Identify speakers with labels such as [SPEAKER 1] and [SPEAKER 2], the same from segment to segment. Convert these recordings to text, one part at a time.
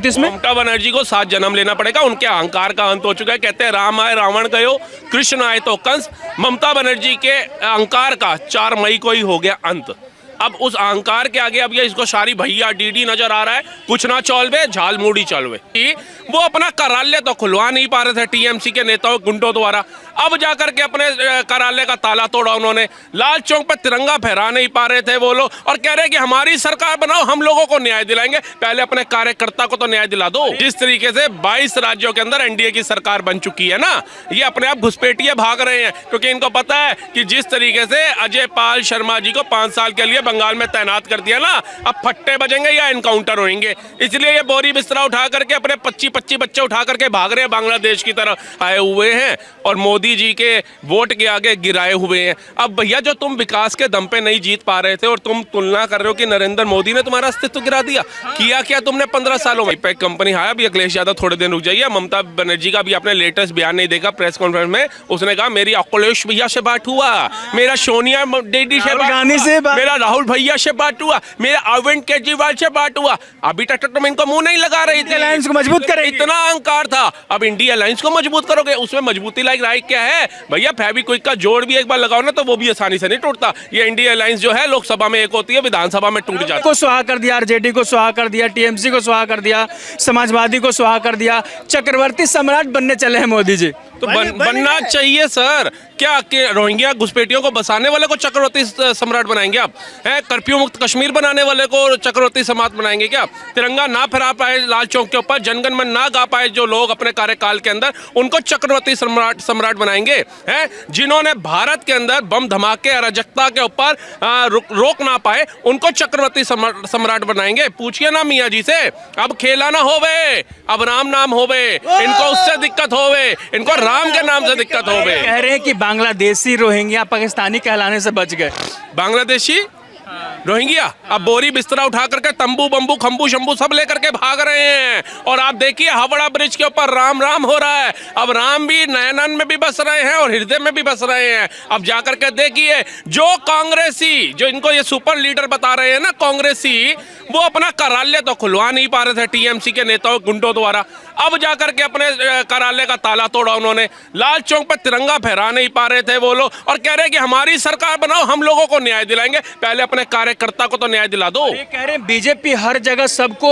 [SPEAKER 1] होती इसमें?
[SPEAKER 2] ममता बनर्जी को 7 जन्म लेना पड़ेगा, उनके अहंकार का अंत हो चुका है। कहते हैं राम आए रावण गयो, कृष्ण आए तो कंस। ममता बनर्जी के अहंकार का 4 मई को ही हो गया अंत। अब उस अहंकार के आगे अब ये इसको सारी भैया डीडी नजर आ रहा है, कुछ ना चौलवे झाल मूड़ी चलवे। वो अपना कार्यालय तो खुलवा नहीं पा रहे थे टीएमसी के नेताओं गुंडों द्वारा, अब जाकर के अपने कार्यालय का ताला तोड़ा उन्होंने। लाल चौक पर तिरंगा फहरा नहीं पा रहे थे वो लोग, और कह रहे हैं कि हमारी सरकार बनाओ, हम लोगों को न्याय दिलाएंगे। पहले अपने कार्यकर्ता को तो न्याय दिला दो। जिस तरीके से 22 राज्यों के अंदर एनडीए की सरकार बन चुकी है ना, ये अपने आप घुसपैठिए भाग रहे हैं, क्योंकि इनको पता है कि जिस तरीके से अजय पाल शर्मा जी को 5 साल के लिए बंगाल में तैनात कर दिया ना, अब फट्टे बजेंगे या एनकाउंटर होंगे। इसलिए ये बोरी बिस्तरा उठा करके अपने 25 बच्चे उठा करके भाग रहे हैं, बांग्लादेश की तरफ आए हुए हैं और मोदी जी के वोट के आगे गिराए हुए हैं। अब भैया जो तुम विकास के दम पे नहीं जीत पा रहे थे और तुम तुलना कर रहे हो कि नरेंद्र मोदी ने तुम्हारा अस्तित्व गिरा दिया, किया क्या तुमने 15 सालों में? पैक कंपनी आया भी, अखिलेश यादव थोड़े दिन रुक जाइए। ममता बनर्जी का भी आपने लेटेस्ट बयान नहीं देखा प्रेस कॉन्फ्रेंस में, उसने कहा मेरी अखिलेश भैया से बात हुआ, मेरा सोनिया दीदी से बात, मेरा राहुल भैया से बात हुआ, मेरा अरविंद केजरीवाल से बात हुआ। अभी तक तो तुम इनको मुंह नहीं लगा रही थी,
[SPEAKER 1] अलायंस को मजबूत करेंगे,
[SPEAKER 2] इतना अहंकार था। अब इंडिया अलायंस को मजबूत करोगे, उसमें मजबूती लायक राय क्या है भैया? फेविक्विक का जोड़ भी एक बार लगाओ ना तो वो भी आसानी से नहीं टूटता। ये इंडिया अलायंस जो है लोकसभा में एक होती है, विधानसभा में टूट जाती है।
[SPEAKER 1] को सुहा कर दिया, आरजेडी को सुहा कर दिया, टीएमसी को सुहा कर दिया, समाजवादी को सुहा कर दिया, चक्रवर्ती सम्राट बनने चले हैं मोदी जी।
[SPEAKER 2] तो बनना चाहिए सर। क्या रोहिंग्या घुसपैठियों को बसाने वाले को चक्रवर्ती सम्राट बनाएंगे आप? हैं कर्फ्यू मुक्त कश्मीर बनाने वाले को चक्रवर्ती सम्राट बनाएंगे क्या? तिरंगा ना फहरा पाए लाल चौक के ऊपर, जनगण मन ना गा पाए जो लोग अपने कार्यकाल के अंदर, उनको चक्रवर्ती सम्राट बनाएंगे? हैं जिन्होंने भारत के अंदर बम धमाके अराजकता के ऊपर रोक ना पाए, उनको चक्रवर्ती सम्राट बनाएंगे? पूछिए ना मियाँ जी से। अब खेला ना होवे, अब राम नाम होवे, इनको उससे दिक्कत होवे, इनको राम के नाम से दिक्कत होवे।
[SPEAKER 1] कह रहे हैं कि बांग्लादेशी रोहिंग्या पाकिस्तानी कहलाने से बच गए।
[SPEAKER 2] बांग्लादेशी रोहिंग्या अब बोरी बिस्तरा उठा करके तंबू बम्बू खंबू शंबू सब लेकर के भाग रहे हैं। और आप देखिए हावड़ा ब्रिज के ऊपर राम राम हो रहा है। अब राम भी नयनन में भी बस रहे हैं और हृदय में भी बस रहे हैं। अब जाकर के देखिए जो कांग्रेसी, जो इनको ये सुपर लीडर बता रहे हैं ना कांग्रेसी, वो अपना कार्यालय तो खुलवा नहीं पा रहे थे टीएमसी के नेताओं गुंडों द्वारा, अब जाकर के अपने कार्यालय का ताला तोड़ा उन्होंने। लाल चौक पर तिरंगा फहरा नहीं पा रहे थे वो लोग, और कह रहे हैं कि हमारी सरकार बनाओ, हम लोगों को न्याय दिलाएंगे। पहले अपने कार्यकर्ता को तो न्याय दिला दो।
[SPEAKER 1] ये कह रहे हैं बीजेपी हर जगह सबको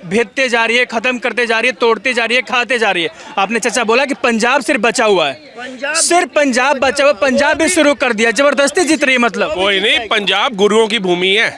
[SPEAKER 1] भेदते जा रही है, खत्म करते जा रही है, तोड़ते जा रही है, खाते जा रही है। आपने चाचा बोला कि पंजाब सिर्फ बचा हुआ है, सिर्फ पंजाब बचा हुआ, पंजाब भी शुरू कर दिया, जबरदस्ती जीत रही है। मतलब
[SPEAKER 2] कोई नहीं, पंजाब गुरुओं की भूमि है,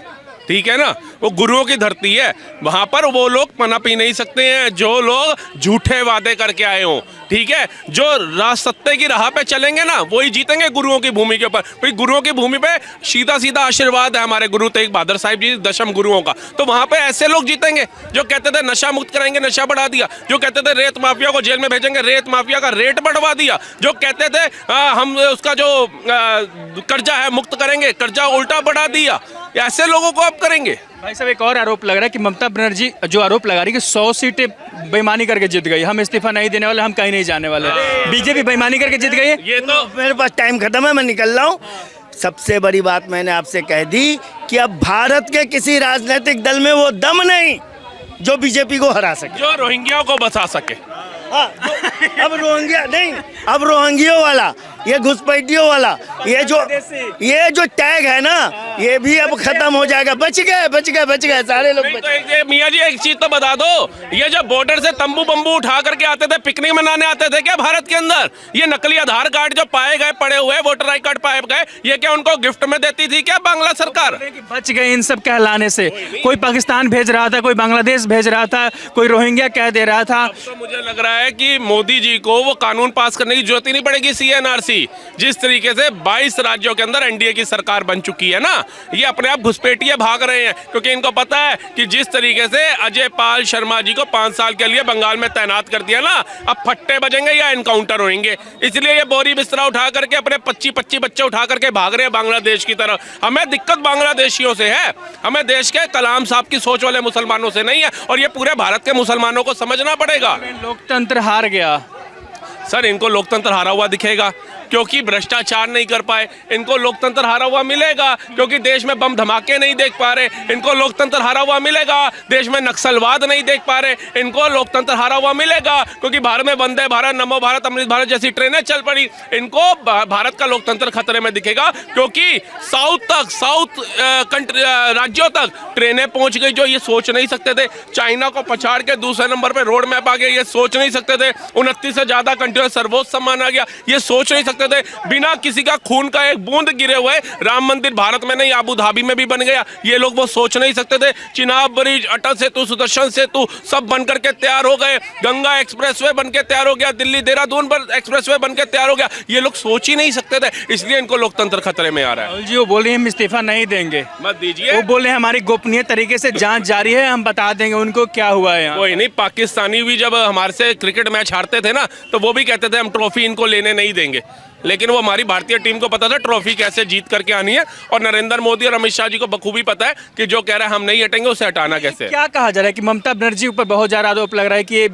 [SPEAKER 2] ठीक है ना, वो गुरुओं की धरती है। वहां पर वो लोग पनप ही नहीं सकते हैं जो लोग झूठे वादे करके आए हों, ठीक है। जो सत्ते की राह पे चलेंगे ना वही जीतेंगे गुरुओं की भूमि के ऊपर। भाई गुरुओं की भूमि पे सीधा सीधा आशीर्वाद है हमारे गुरु तेग बहादुर साहिब जी दशम गुरुओं का, तो वहां पे ऐसे लोग जीतेंगे जो कहते थे नशा मुक्त कराएंगे, नशा बढ़ा दिया, जो कहते थे रेत माफिया को जेल में भेजेंगे, रेत माफिया का रेट बढ़वा दिया, जो कहते थे हम उसका जो कर्जा है मुक्त करेंगे, कर्जा उल्टा बढ़ा दिया, ऐसे लोगों को अब करेंगे।
[SPEAKER 1] भाई साहब एक और आरोप लग रहा है कि ममता बनर्जी जो आरोप लगा रही है कि 100 सीटें बेईमानी करके जीत गई, हम इस्तीफा नहीं देने वाले, हम कहीं नहीं जाने वाले। बीजेपी बेईमानी करके जीत गई है।
[SPEAKER 2] ये तो
[SPEAKER 3] मेरे पास टाइम खत्म है, मैं निकल रहा हूँ। सबसे बड़ी बात मैंने आपसे कह दी कि अब भारत के किसी राजनीतिक दल में वो दम नहीं जो बीजेपी को हरा सके,
[SPEAKER 2] जो रोहिंग्याओं को बचा सके।
[SPEAKER 3] हाँ, अब रोहिंग्या नहीं, अब रोहिंग्यों वाला, ये घुसपैठियों वाला, ये जो टैग है ना, ये भी अब खत्म हो जाएगा। बच गए सारे लोग।
[SPEAKER 2] तो मियाँ जी एक चीज तो बता दो, ये जो बॉर्डर से तंबू बम्बू उठा करके आते थे, पिकनिक मनाने आते थे क्या भारत के अंदर? ये नकली आधार कार्ड जो पाए गए पड़े हुए, वोटर आई कार्ड पाए गए, ये क्या उनको गिफ्ट में देती थी क्या बांग्ला सरकार?
[SPEAKER 1] बच गए इन सब कहलाने से। कोई पाकिस्तान भेज रहा था, कोई बांग्लादेश भेज रहा था, कोई रोहिंग्या कह दे रहा था।
[SPEAKER 2] तो मुझे लग रहा है कि मोदी जी को वो कानून पास करने की जरूरत ही नहीं पड़ेगी, CNRC। जिस तरीके से 22 राज्यों के अंदर एनडीए की सरकार बन चुकी है ना, ये अपने आप घुसपैठिए भाग रहे हैं, क्योंकि इनको पता है कि जिस तरीके से अजय पाल शर्मा जी को 5 साल के लिए बंगाल में तैनात कर दिया ना, अब फट्टे बजेंगे या एनकाउंटर होंगे। इसलिए ये बोरी बिस्तरा उठा करके अपने 25 बच्चे उठा करके भाग रहे हैं बांग्लादेश की तरफ। हमें दिक्कत बांग्लादेशियों से है, हमें देश के कलाम साहब की सोच वाले मुसलमानों से नहीं है, और ये पूरे भारत के मुसलमानों को समझना पड़ेगा।
[SPEAKER 1] लोकतंत्र हार गया
[SPEAKER 2] सर, इनको लोकतंत्र हारा हुआ दिखेगा। क्योंकि भ्रष्टाचार नहीं कर पाए। इनको लोकतंत्र हारा हुआ मिलेगा क्योंकि देश में बम धमाके नहीं देख पा रहे। इनको लोकतंत्र हारा हुआ मिलेगा, देश में नक्सलवाद नहीं देख पा रहे। इनको लोकतंत्र हारा हुआ मिलेगा क्योंकि भारत में वंदे भारत, नमो भारत, अमृत भारत जैसी ट्रेनें चल पड़ी। इनको भारत का लोकतंत्र खतरे में दिखेगा क्योंकि साउथ राज्यों तक ट्रेनें पहुंच गई जो ये सोच नहीं सकते थे। चाइना को पछाड़ के दूसरे नंबर पे रोड मैप आ गया, ये सोच नहीं सकते थे। 29 से ज्यादा कंट्रियों में सर्वोच्च सम्मान आ गया, ये सोच नहीं सकते थे। बिना किसी का खून का एक बूंद गिरे हुए राम मंदिर भारत में नहीं, अबू धाबी में भी बन गया, ये लोग वो सोच नहीं सकते थे। चिनाब ब्रिज, अटल सेतु, सुदर्शन सेतु सब बन करके तैयार हो गए। गंगा एक्सप्रेसवे बन के तैयार हो गया, दिल्ली देहरादून पर एक्सप्रेसवे बन के तैयार हो गया, ये लोग सोच ही नहीं सकते थे। इसलिए इनको लोकतंत्र खतरे में आ रहा है।
[SPEAKER 1] राहुल जी वो बोल रहे हैं हम इस्तीफा नहीं देंगे,
[SPEAKER 2] मत दीजिए।
[SPEAKER 1] वो बोल रहे हैं हमारी गोपनीय तरीके से जांच जारी है, हम बता देंगे उनको क्या हुआ है यहाँ।
[SPEAKER 2] कोई नहीं, पाकिस्तानी भी जब हमारे से क्रिकेट मैच हारते थे ना तो वो भी कहते थे हम ट्रॉफी इनको लेने नहीं देंगे, लेकिन वो हमारी भारतीय टीम को पता था ट्रॉफी कैसे जीत करके आनी है। और नरेंद्र मोदी और अमित शाह जी को बखूबी पता है कि जो कह रहा है हम नहीं हटेंगे उसे हटाना कैसे है।
[SPEAKER 1] क्या कहा जा रहा है कि ममता बनर्जी ऊपर बहुत ज्यादा आरोप लग रहा है कि ये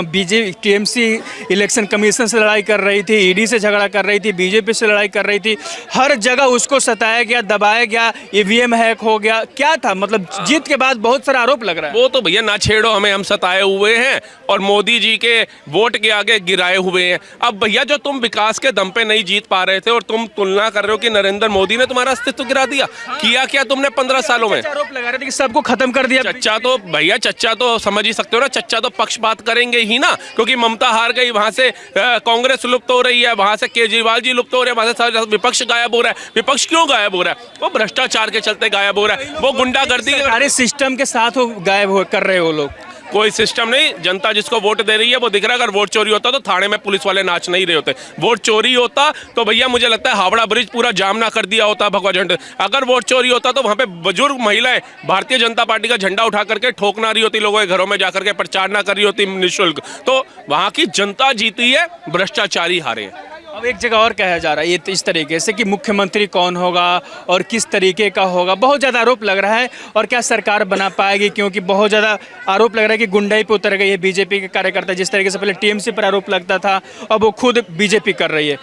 [SPEAKER 1] बीजेपी टीएमसी इलेक्शन कमीशन से लड़ाई कर रही थी, ईडी से झगड़ा कर रही थी, बीजेपी से लड़ाई कर रही थी, हर जगह उसको सताया गया, दबाया गया, ईवीएम हैक हो गया। क्या था मतलब जीत के बाद बहुत सारा आरोप लग रहा है।
[SPEAKER 2] वो तो भैया ना छेड़ो हमें, हम सताए हुए हैं और मोदी जी के वोट के आगे गिराए हुए हैं। अब भैया जो तुम विकास के दम पे नहीं जीत पा रहे थे और तुम तुलना कर रहे हो कि नरेंद्र मोदी ने तुम्हारा अस्तित्व गिरा दिया, किया क्या तुमने 15 सालों में?
[SPEAKER 1] आरोप लगा रहे थे कि सबको खत्म कर दिया।
[SPEAKER 2] चच्चा तो भैया, चच्चा तो समझ ही सकते हो ना, चच्चा तो पक्षपात करेंगे ही ना, क्योंकि ममता हार गई, वहां से कांग्रेस लुप्त हो रही है, वहां से केजरीवाल जी लुप्त हो रहे हैं, वहां से विपक्ष गायब हो रहा है। विपक्ष क्यों गायब हो रहा है? वो भ्रष्टाचार के चलते गायब हो रहा है, वो गुंडागर्दी के
[SPEAKER 1] सारे सिस्टम के साथ वो गायब कर रहे हो लोग।
[SPEAKER 2] कोई सिस्टम नहीं, जनता जिसको वोट दे रही है वो दिख रहा है। अगर वोट चोरी होता तो थाने में पुलिस वाले नाच नहीं रहे होते। वोट चोरी होता तो भैया मुझे लगता है हावड़ा ब्रिज पूरा जाम ना कर दिया होता भगवा झंडे। अगर वोट चोरी होता तो वहां पे बुजुर्ग महिलाएं भारतीय जनता पार्टी का झंडा उठा करके ठोक ना रही होती, लोगों के घरों में जाकर के प्रचार ना कर रही होती निःशुल्क। तो वहां की जनता जीती है, भ्रष्टाचारी हारे हैं।
[SPEAKER 1] अब एक जगह और कहा जा रहा है ये इस तरीके से कि मुख्यमंत्री कौन होगा और किस तरीके का होगा, बहुत ज़्यादा आरोप लग रहा है। और क्या सरकार बना पाएगी, क्योंकि बहुत ज़्यादा आरोप लग रहा है कि गुंडाई पे उतर गई है बीजेपी के कार्यकर्ता। जिस तरीके से पहले टीएमसी पर आरोप लगता था, अब वो खुद बीजेपी कर रही है।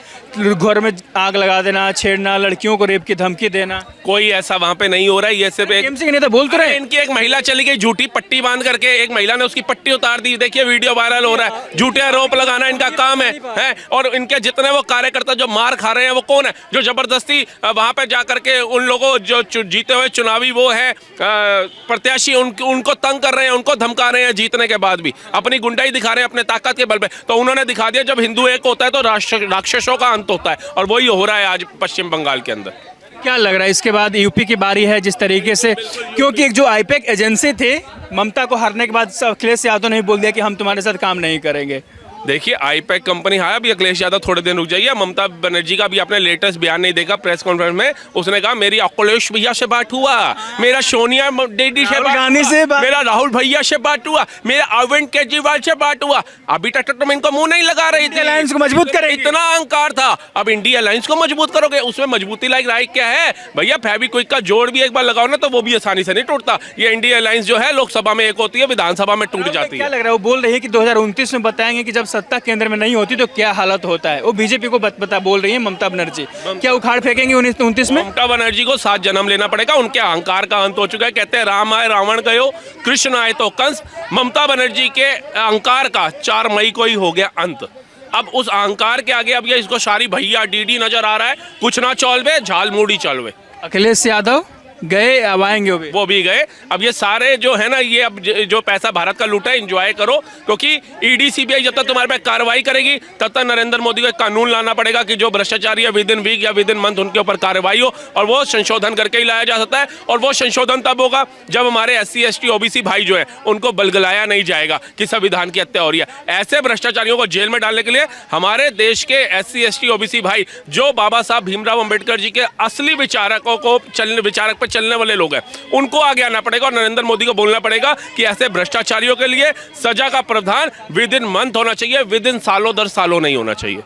[SPEAKER 1] घर में आग लगा देना, छेड़ना, लड़कियों को रेप की धमकी देना,
[SPEAKER 2] कोई ऐसा वहां पे नहीं हो रहा है। ये सिर्फ एक
[SPEAKER 1] टीएमसी के नेता बोल तो रहे हैं।
[SPEAKER 2] इनकी एक महिला चली गई झूठी पट्टी बांध करके, एक महिला ने उसकी पट्टी उतार दी, देखिए वीडियो वायरल हो रहा है। झूठे आरोप लगाना इनका काम है। और इनके जितने वो कार्यकर्ता जो मार खा रहे हैं वो कौन है? जो जबरदस्ती वहां पे जाकर के उन लोगों जो जीते हुए चुनावी वो है प्रत्याशी, उनको तंग कर रहे हैं, उनको धमका रहे हैं जीतने के बाद भी, अपनी गुंडाई दिखा रहे हैं अपने ताकत के बल पे। तो उन्होंने दिखा दिया जब हिंदू एक होता है तो राक्षसों का अंत होता है, और वही हो रहा है आज पश्चिम बंगाल के अंदर।
[SPEAKER 1] क्या लग रहा है इसके बाद यूपी की बारी है जिस तरीके से, क्योंकि एक जो आईपैक एजेंसी थे ममता को हारने के बाद अखिलेश यादव ने बोल दिया कि हम तुम्हारे साथ काम नहीं करेंगे।
[SPEAKER 2] देखिए आईपैक कंपनी है, अभी अखिलेश यादव थोड़े दिन रुक जाइए। ममता बनर्जी का भी आपने लेटेस्ट बयान नहीं देखा प्रेस कॉन्फ्रेंस में, उसने कहा मेरी अखिलेश भैया से बात हुआ, मेरा सोनिया दीदी से बात, मेरा राहुल भैया से बात हुआ, मेरा अरविंद केजरीवाल से बात हुआ। अभी तक तो मैं इनको मुंह नहीं लगा रही थी,
[SPEAKER 1] अलायंस को मजबूत करें,
[SPEAKER 2] इतना अहंकार था। अब इंडिया अलायंस को मजबूत करोगे, उसमें मजबूती लायक क्या है भैया? फेविक्विक का जोड़ भी एक बार लगाओ ना तो वो भी आसानी से नहीं टूटता। ये इंडिया अलायंस जो है लोकसभा में एक होती है, विधानसभा में टूट जाती है।
[SPEAKER 1] क्या लग रहा है? वो बोल रही है कि 2029 में बताएंगे कि जब सत्ता केंद्र में नहीं होती तो क्या हालत होता है। वो बीजेपी को बता बोल रही है ममता बनर्जी, क्या उखाड़ फेंकेंगे 29 में?
[SPEAKER 2] ममता बनर्जी को 7 जन्म लेना पड़ेगा, उनके अहंकार का अंत हो चुका है। कहते हैं राम आए रावण गयो, कृष्ण आए तो कंस। ममता बनर्जी के अहंकार का 4 मई को ही हो गया अंत। अब उस अहंकार के आगे अब ये इसको सारी भैया डीडी नजर आ रहा है, कुछ ना चलवे झाल मूड़ी चलवे।
[SPEAKER 1] अखिलेश यादव गए, अब आएंगे
[SPEAKER 2] वो भी गए। अब ये सारे जो है ना, ये अब जो पैसा भारत का लूटा है एंजॉय करो, क्योंकि ईडी सीबीआई जब तक तुम्हारे पे कार्रवाई करेगी तब तक नरेंद्र मोदी को एक कानून लाना पड़ेगा कि जो भ्रष्टाचारी है विद इन वीक या विद इन मंथ उनके ऊपर कार्रवाई हो, और वो संशोधन करके ही लाया जा सकता है। और वो संशोधन तब होगा जब हमारे SC ST OBC भाई जो है उनको बलगलाया नहीं जाएगा कि संविधान की हत्या हो रही है। ऐसे भ्रष्टाचारियों को जेल में डालने के लिए हमारे देश के SC ST OBC भाई जो बाबा साहब भीमराव अम्बेडकर जी के असली विचारकों को विचारक पर चलने वाले लोग हैं, उनको आगे आना पड़ेगा और नरेंद्र मोदी को बोलना पड़ेगा कि ऐसे भ्रष्टाचारियों के लिए सजा का प्रावधान विद इन मंथ होना चाहिए, विद इन सालों दर सालों नहीं होना चाहिए।